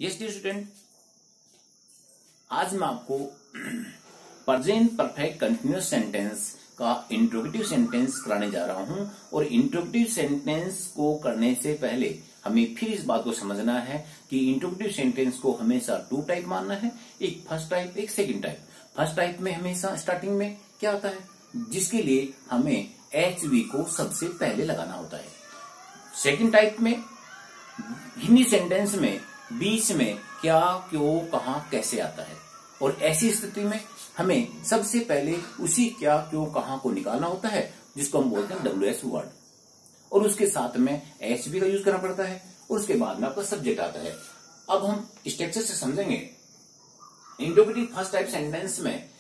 Yes dear student, आज मैं आपको प्रेजेंट परफेक्ट कंटिन्यूअस सेंटेंस का इंट्रोगेटिव सेंटेंस कराने जा रहा हूं। और इंट्रोगेटिव सेंटेंस को करने से पहले हमें फिर इस बात को समझना है कि इंट्रोगेटिव सेंटेंस को हमेशा टू टाइप मानना है, एक फर्स्ट टाइप एक सेकंड टाइप। फर्स्ट टाइप में हमेशा स्टार्टिंग में क्या होता है, जिसके लिए हमें एचवी को सबसे पहले लगाना होता है। सेकंड टाइप में हिंदी सेंटेंस में बीच में क्या, क्यों, कहां, कैसे आता है। और ऐसी स्थिति में हमें सबसे पहले उसी क्या, क्यों, कहां को निकालना होता है, जिसको हम बोलते हैं WS वर्ड, और उसके साथ में HV का यूज करना पड़ता है, और उसके बाद में आपका सब्जेक्ट आता है। अब हम स्ट्रक्चर से समझेंगे। इंट्रोगेटिव फर्स्ट टाइप सेंटेंस में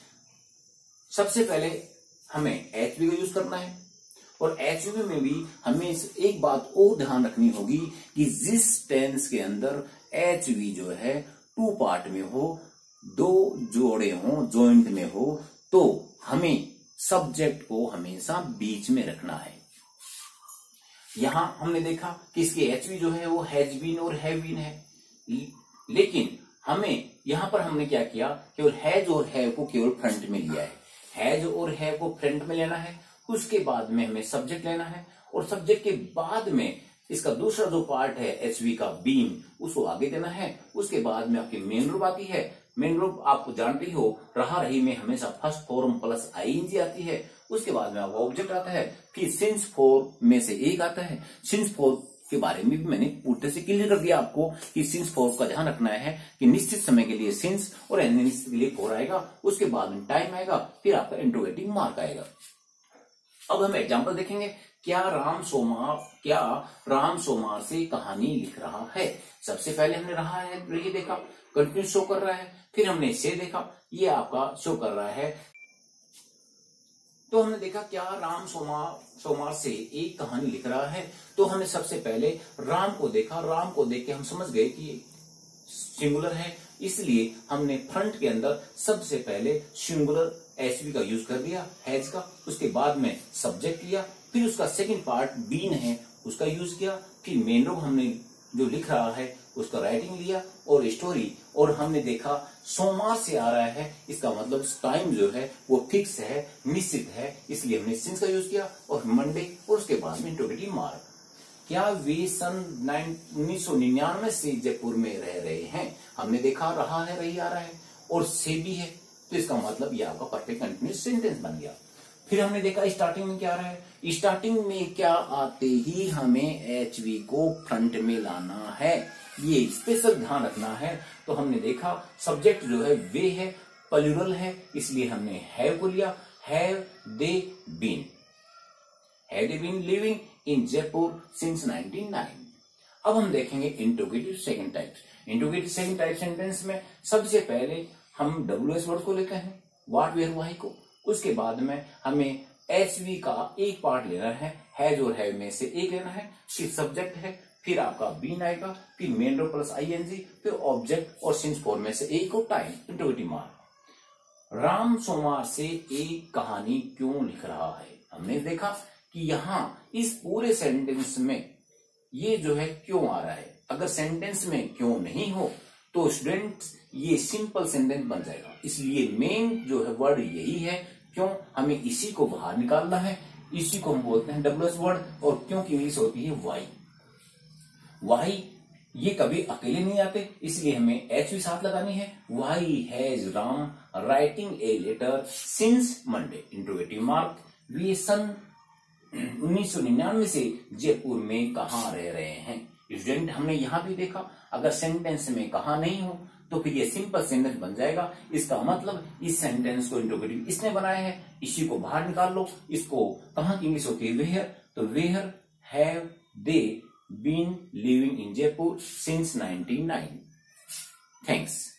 सबसे पहले हमें HV का यूज करना है, और HV में भी हमें एक बात और ध्यान रखनी होगी कि जिस टेंस के अंदर HV जो है टू पार्ट में हो, दो जोड़े हो, जॉइंट में हो, तो हमें सब्जेक्ट को हमेशा बीच में रखना है। यहां हमने देखा कि इसके HV जो है वो हैज बीन और हैव बीन है, लेकिन हमें यहां पर हमने क्या किया, केवल हैज और हैव को केवल फ्रंट में लिया है। हैज और हैव को फ्रंट में लेना है, उसके बाद में हमें सब्जेक्ट लेना है, और सब्जेक्ट के बाद में इसका दूसरा जो पार्ट है HV का बीन, उसको आगे देना है। उसके बाद में आपकी मेन रूप आती है। मेन रूप आप जानते ही हो, रहा रही में हमेशा फर्स्ट फॉर्म प्लस ING आती है। उसके बाद में आपका ऑब्जेक्ट आता है, फिर सिंस फॉर में से एक आता है। सिंस फॉर के बारे में भी मैंने पूर्णतः से क्लियर कर दिया आपको कि सिंस फॉर का ध्यान रखना है कि निश्चित समय के लिए सिंस और अनिश्चित के लिए फॉर आएगा, उसके बाद में टाइम आएगा, फिर आपका इंट्रोगेटिव मार्क आएगा। अब हम एग्जांपल देखेंगे। क्या राम सोमार से कहानी लिख रहा है। सबसे पहले हमने रहा है ये देखा, कंटिन्यू शो कर रहा है, फिर हमने से देखा, ये आपका शो कर रहा है। तो हमने देखा क्या राम सोमार से एक कहानी लिख रहा है, तो हमने सबसे पहले राम को देखा। राम को देख के हम समझ गए कि सिंगुलर है, इसलिए हमने फ्रंट के अंदर सबसे पहले सिंगुलर HV का यूज कर दिया, हैज का। उसके बाद में सब्जेक्ट लिया, फिर उसका सेकंड पार्ट बीन है उसका यूज किया, फिर मेन रूप हमने जो लिख रहा है उसका राइटिंग लिया, और स्टोरी। और हमने देखा सोमवार से आ रहा है, इसका मतलब टाइम जो है वो फिक्स है, निश्चित है, इसलिए हमने सिंस का यूज किया, और मंडे, और उसके बाद में इंट्रोगेटिव मार्क। क्या वे सन 1999 से जयपुर में रह रहे हैं। हमने देखा रहा है, रही आ रहा है, और से भी है, तो इसका मतलब ये आपका परफेक्ट कंटिन्यूअस सेंटेंस बन गया। फिर हमने देखा स्टार्टिंग में क्या आ रहा है। स्टार्टिंग में क्या आते ही हमें HV को फ्रंट में लाना है, ये स्पेशल ध्यान रखना है। तो हमने देखा सब्जेक्ट जो है वे है, प्लूरल है, इसलिए हमने हैव को लिया। Have they been living in Jaipur since 1999। अब हम देखेंगे interrogative second type. Interrogative second type sentence में सबसे पहले हम WS वर्ड को लेते हैं, व्हाट, वेयर, व्हाई को। उसके बाद में हमें HV का एक पार्ट लेना है, हैज और हैव में से एक लेना है, फिर सब्जेक्ट है, फिर आपका बीन आएगा, फिर मेन रूप प्लस ING, फिर ऑब्जेक्ट, और सिंस फॉर में से एक को टाइम, इंट्रोगेटिव मार्क। राम सोमवार से एक कहानी क्यों लिख रहा है। हमने देखा कि यहाँ इस पूरे सेंटेंस में ये जो है क्यों आ रहा है। अगर सेंटेंस में क्यों नहीं हो तो स्टूडेंट ये सिंपल सेंटेंस बन जाएगा, इसलिए मेन जो है वर्ड यही है क्यों। हमें इसी को बाहर निकालना है, इसी को हम बोलते हैं WS वर्ड, और क्यों की इंग्लिश होती है वाई। ये कभी अकेले नहीं आते, इसलिए हमें HV साथ लगानी है। Why has Ram writing a letter since Monday, interrogative mark. वे सन 1999 से जयपुर में कहां रह रहे हैं। स्टूडेंट हमने यहां भी देखा, अगर सेंटेंस में कहां नहीं हो तो फिर ये सिंपल सेंटेंस बन जाएगा। इसका मतलब इस सेंटेंस को इंट्रोगेटिव इसने बनाया है, इसी को बाहर निकाल लो। इसको कहां की इंग्लिश होती है वेयर, तो where have they been living in Jaipur since 1999। Thanks.